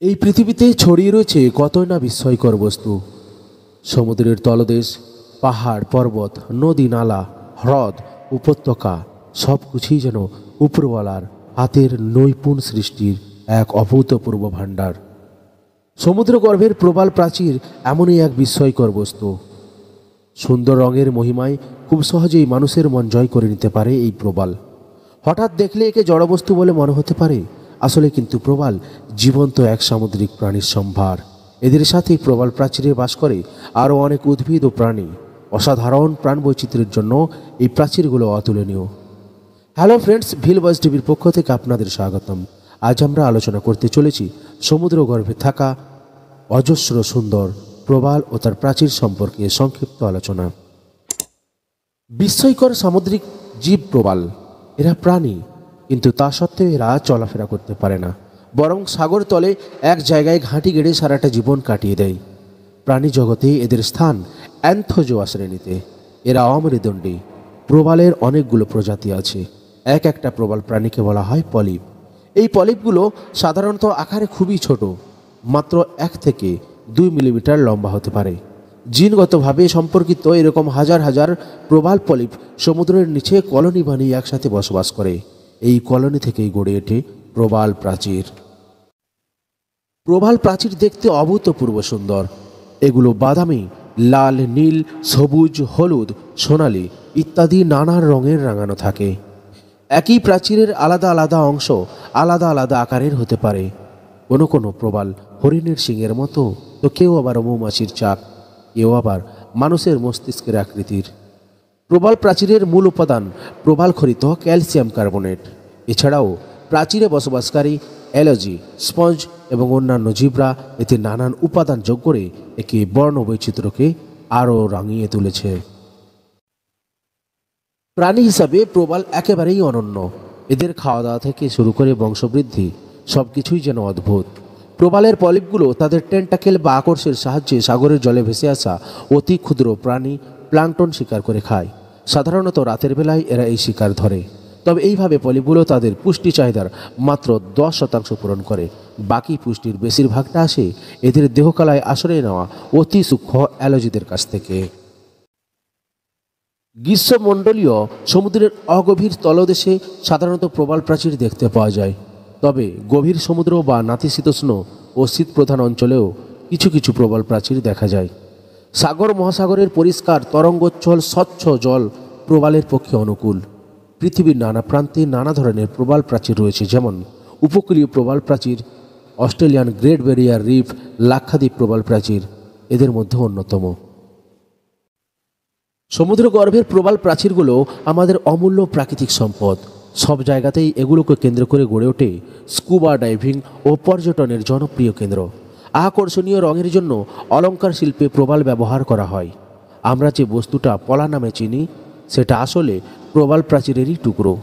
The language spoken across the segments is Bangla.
এই পৃথিবীতে ছড়িয়ে রয়েছে কতই না বিস্ময়কর বস্তু। সমুদ্রের তলদেশ, পাহাড় পর্বত, নদী নালা, হ্রদ, উপত্যকা সব কিছুই যেন উপরওয়ালার হাতের নৈপুণ সৃষ্টির এক অভূতপূর্ব ভাণ্ডার। সমুদ্রগর্ভের প্রবাল প্রাচীর এমনই এক বিস্ময়কর বস্তু। সুন্দর রঙের মহিমায় খুব সহজেই মানুষের মন জয় করে নিতে পারে এই প্রবাল। হঠাৎ দেখলে একে জড়বস্তু বলে মনে হতে পারে, আসলে কিন্তু প্রবাল জীবন্ত এক সামুদ্রিক প্রাণীর সম্ভার। এদের সাথেই প্রবাল প্রাচীরে বাস করে আরও অনেক উদ্ভিদ ও প্রাণী। অসাধারণ প্রাণ বৈচিত্র্যের জন্য এই প্রাচীরগুলো অতুলনীয়। হ্যালো ফ্রেন্ডস, ভিল ভয়েস টিভির পক্ষ থেকে আপনাদের স্বাগতম। আজ আমরা আলোচনা করতে চলেছি সমুদ্র গর্ভে থাকা অজস্র সুন্দর প্রবাল ও তার প্রাচীর সম্পর্কে সংক্ষিপ্ত আলোচনা। বিস্ময়কর সামুদ্রিক জীব প্রবাল। এরা প্রাণী, কিন্তু তা সত্ত্বেও এরা চলাফেরা করতে পারে না, বরং সাগর তলে এক জায়গায় ঘাঁটি গেড়ে সারাটা জীবন কাটিয়ে দেয়। প্রাণী জগতে এদের স্থান অ্যান্থোজোয়া শ্রেণীতে। এরা অমেরুদণ্ডী। প্রবালের অনেকগুলো প্রজাতি আছে। এক একটা প্রবাল প্রাণীকে বলা হয় পলিপ। এই পলিপগুলো সাধারণত আকারে খুবই ছোট, মাত্র 1 থেকে 2 মিলিমিটার লম্বা হতে পারে। জিনগতভাবে সম্পর্কিত এরকম হাজার হাজার প্রবাল পলিপ সমুদ্রের নিচে কলোনি বানিয়ে একসাথে বসবাস করে। এই কলোনি থেকেই গড়ে ওঠে প্রবাল প্রাচীর। প্রবাল প্রাচীর দেখতে অভূতপূর্ব সুন্দর। এগুলো বাদামি, লাল, নীল, সবুজ, হলুদ, সোনালি ইত্যাদি নানা রঙের রাঙানো থাকে। একই প্রাচীরের আলাদা আলাদা অংশ আলাদা আলাদা আকারের হতে পারে। কোনো কোনো প্রবাল হরিণের শিংয়ের মতো, তো কেউ আবার মৌমাছির চাক, কেউ আবার মানুষের মস্তিষ্কের আকৃতির। প্রবাল প্রাচীরের মূল উপাদান প্রবালখরিত ক্যালসিয়াম কার্বনেট। এছাড়াও প্রাচীরে বসবাসকারী অ্যালজি, স্পঞ্জ এবং অন্যান্য জীবরা এতে নানান উপাদান যোগ করে একে বর্ণবৈচিত্র্যকে আরও রাঙিয়ে তুলেছে। প্রাণী হিসাবে প্রবাল একেবারেই অনন্য। এদের খাওয়া দাওয়া থেকে শুরু করে বংশবৃদ্ধি সব কিছুই যেন অদ্ভুত। প্রবালের পলিপগুলো তাদের টেন্টাকেল বা আকর্ষের সাহায্যে সাগরের জলে ভেসে আসা অতি ক্ষুদ্র প্রাণী প্লাঙ্কটন শিকার করে খায়। সাধারণত রাতের বেলায় এরা এই শিকার ধরে। তবে এইভাবে পলিপগুলো তাদের পুষ্টি চাহিদার মাত্র 10% পূরণ করে। বাকি পুষ্টির বেশিরভাগটা আসে এদের দেহকলায় আশ্রয় নেওয়া অতি সূক্ষ্ম অ্যালজিদের কাছ থেকে। গ্রীষ্মমণ্ডলীয় সমুদ্রের অগভীর তলদেশে সাধারণত প্রবাল প্রাচীর দেখতে পাওয়া যায়। তবে গভীর সমুদ্র বা নাতিশীতোষ্ণ ও শীতপ্রধান অঞ্চলেও কিছু কিছু প্রবাল প্রাচীর দেখা যায়। সাগর মহাসাগরের পরিষ্কার তরঙ্গোচ্ছল স্বচ্ছ জল প্রবালের পক্ষে অনুকূল। পৃথিবীর নানা প্রান্তে নানা ধরনের প্রবাল প্রাচীর রয়েছে, যেমন উপকূলীয় প্রবাল প্রাচীর, Australian great barrier reef, Lakshadweep প্রবাল প্রাচীর এদের মধ্যে অন্যতম। সমুদ্রগর্ভের প্রবাল প্রাচীরগুলো আমাদের অমূল্য প্রাকৃতিক সম্পদ। সব জায়গাতেই এগুলোকে কেন্দ্র করে গড়ে ওঠে স্কুবা ডাইভিং ও পর্যটনের জনপ্রিয় কেন্দ্র। আকর্ষণীয় রঙের জন্য অলঙ্কার শিল্পে প্রবাল ব্যবহার করা হয়। আমরা যে বস্তুটা পলা নামে চিনি, সেটা আসলে প্রবাল প্রাচীরেরই টুকরো।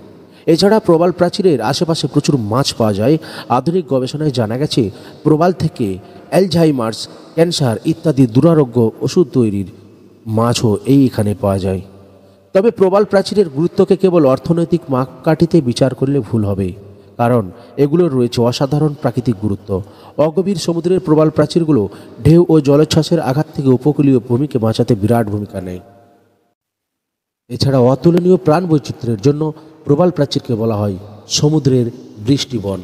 এছাড়া প্রবাল প্রাচীরের আশেপাশে প্রচুর মাছ পাওয়া যায়। আধুনিক গবেষণায় জানা গেছে প্রবাল থেকে অ্যালঝাইমার্স, ক্যান্সার ইত্যাদি দুরারোগ্য ওষুধ তৈরির মাছও এইখানে পাওয়া যায়। তবে প্রবাল প্রাচীরের গুরুত্বকে কেবল অর্থনৈতিক মাপকাঠিতে বিচার করলে ভুল হবে, কারণ এগুলোর রয়েছে অসাধারণ প্রাকৃতিক গুরুত্ব। অগভীর সমুদ্রের প্রবাল প্রাচীরগুলো ঢেউ ও জলোচ্ছ্বাসের আঘাত থেকে উপকূলীয় ভূমিকে বাঁচাতে বিরাট ভূমিকা নেয়। এছাড়া অতুলনীয় প্রাণ বৈচিত্র্যের জন্য প্রবাল প্রাচীরকে বলা হয় সমুদ্রের বৃষ্টিবন।